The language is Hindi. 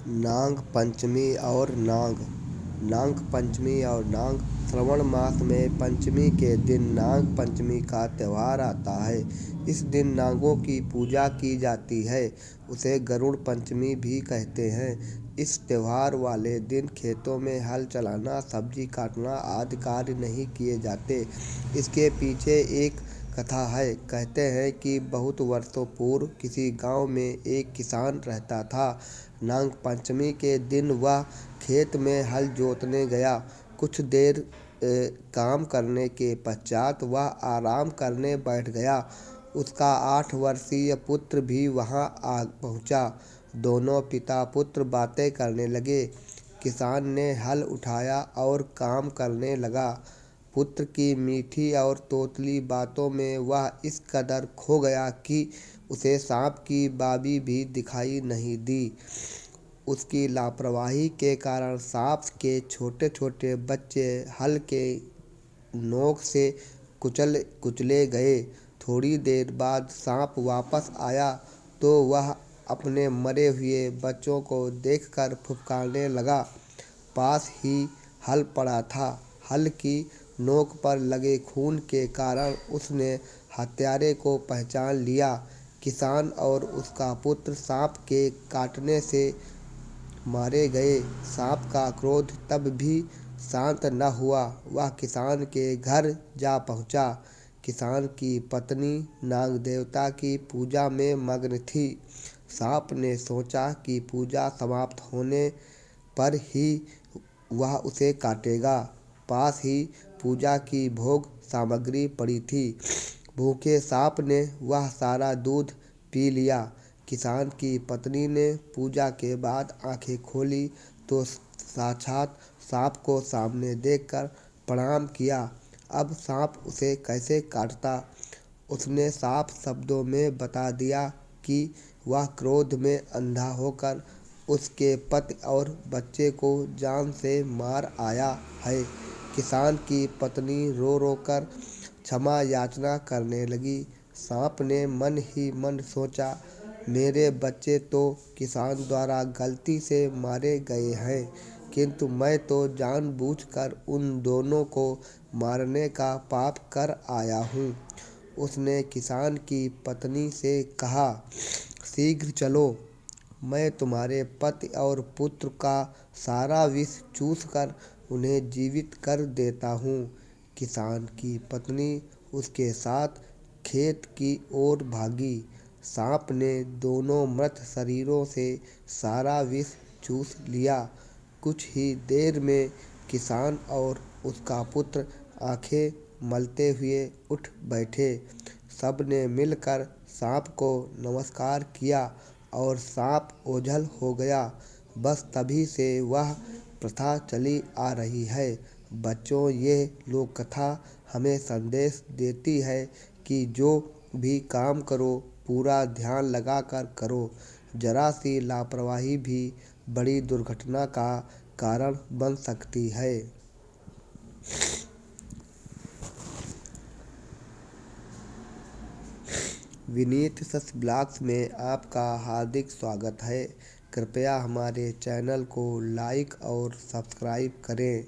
नाग पंचमी और नाग नाग पंचमी और नाग श्रावण मास में पंचमी के दिन नाग पंचमी का त्यौहार आता है। इस दिन नागों की पूजा की जाती है। उसे गरुड़ पंचमी भी कहते हैं। इस त्यौहार वाले दिन खेतों में हल चलाना, सब्जी काटना आदि कार्य नहीं किए जाते। इसके पीछे एक कथा है। कहते हैं कि बहुत वर्षों पूर्व किसी गांव में एक किसान रहता था। नाग पंचमी के दिन वह खेत में हल जोतने गया। कुछ देर काम करने के पश्चात वह आराम करने बैठ गया। उसका 8 वर्षीय पुत्र भी वहां आ पहुंचा। दोनों पिता पुत्र बातें करने लगे। किसान ने हल उठाया और काम करने लगा। पुत्र की मीठी और तोतली बातों में वह इस कदर खो गया कि उसे सांप की बाबी भी दिखाई नहीं दी। उसकी लापरवाही के कारण सांप के छोटे छोटे बच्चे हल के नोक से कुचले गए। थोड़ी देर बाद सांप वापस आया तो वह अपने मरे हुए बच्चों को देखकर फुफकारने लगा। पास ही हल पड़ा था। हल की नोक पर लगे खून के कारण उसने हत्यारे को पहचान लिया। किसान और उसका पुत्र सांप के काटने से मारे गए। सांप का क्रोध तब भी शांत न हुआ। वह किसान के घर जा पहुंचा। किसान की पत्नी नाग देवता की पूजा में मग्न थी। सांप ने सोचा कि पूजा समाप्त होने पर ही वह उसे काटेगा। पास ही पूजा की भोग सामग्री पड़ी थी। भूखे सांप ने वह सारा दूध पी लिया। किसान की पत्नी ने पूजा के बाद आंखें खोली तो साक्षात सांप को सामने देखकर प्रणाम किया। अब सांप उसे कैसे काटता? उसने साफ शब्दों में बता दिया कि वह क्रोध में अंधा होकर उसके पति और बच्चे को जान से मार आया है। किसान की पत्नी रो रो कर क्षमा याचना करने लगी। सांप ने मन ही मन सोचा, मेरे बच्चे तो किसान द्वारा गलती से मारे गए हैं, किंतु मैं तो जानबूझकर उन दोनों को मारने का पाप कर आया हूँ। उसने किसान की पत्नी से कहा, शीघ्र चलो, मैं तुम्हारे पति और पुत्र का सारा विष चूसकर उन्हें जीवित कर देता हूँ। किसान की पत्नी उसके साथ खेत की ओर भागी। सांप ने दोनों मृत शरीरों से सारा विष चूस लिया। कुछ ही देर में किसान और उसका पुत्र आंखें मलते हुए उठ बैठे। सबने मिलकर सांप को नमस्कार किया और सांप ओझल हो गया। बस तभी से वह प्रथा चली आ रही है। बच्चों, ये लोक कथा हमें संदेश देती है कि जो भी काम करो पूरा ध्यान लगाकर करो। जरा सी लापरवाही भी बड़ी दुर्घटना का कारण बन सकती है। विनीत सस ब्लॉग्स में आपका हार्दिक स्वागत है। कृपया हमारे चैनल को लाइक और सब्सक्राइब करें।